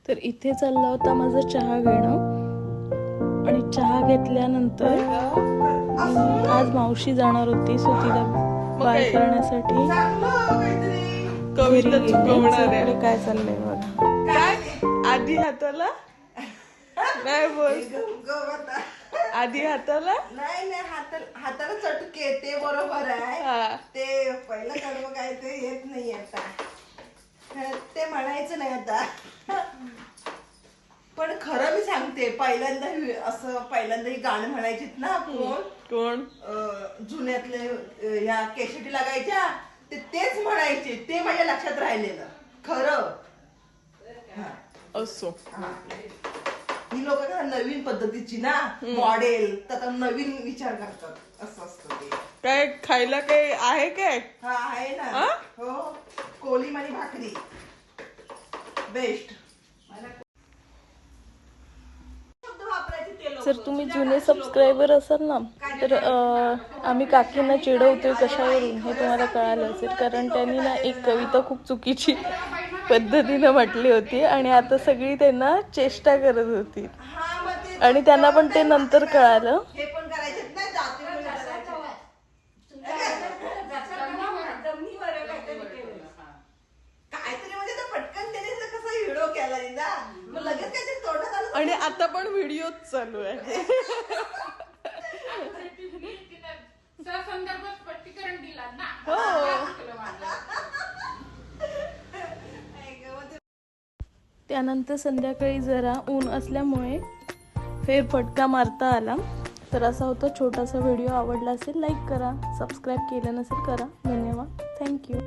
तर इथे चालला होता माझा चहा घेणं आणि चहा घेतल्यानंतर आज मावशी जाणार होती सो तिला बाय करण्यासाठी कविता चुकवणार आहे. काय चाललंय बघा. काय आधी हाताला नाही बोल आधी हाताला नाही हाताला चटके ते बरोबर आहे. ते पहिलं कडवं काय ते येत नाही आता ते म्हणायचं नाही आता. पण खरं मी सांगते पहिल्यांदा ही गाणं म्हणायचीत ना कोण जुन्यातले या केसेटी लागायच्या तेच म्हणायचे ते माझ्या लक्षात राहिलेलं खरं. असो ही लोक नवीन पद्धतीची ना मॉडेल तर नवीन विचार करतात असं असतं ते. काय खायला काय आहे काय? हा आहे ना. हो कोलिम आणि भाकरी बेस्ट. जर तुम्ही जुने सबस्क्रायबर असाल ना तर आम्ही काकींना चिडवतोय कशावरून हे तुम्हाला कळालं असेल, कारण त्यांनी ना एक कविता खूप चुकीची पद्धतीनं म्हटली होती आणि आता सगळी त्यांना चेष्टा करत होती आणि त्यांना पण ते नंतर कळालं. हे पण करायचे ना काहीतरी म्हणजे पटकन त्याने कसा व्हिडिओ केला मग लगेच काहीतरी तोंडात आलं आणि आता पण व्हिडिओ चालू आहे. संदर्भ स्पष्टीकरण दिला ना. त्यानंतर संध्याकाळी जरा ऊन असल्यामुळे फेरफटका मारता आला. तर असा होता छोटासा व्हिडिओ. आवडला असेल लाईक करा, सबस्क्राईब केलं नसेल करा. धन्यवाद. थँक्यू.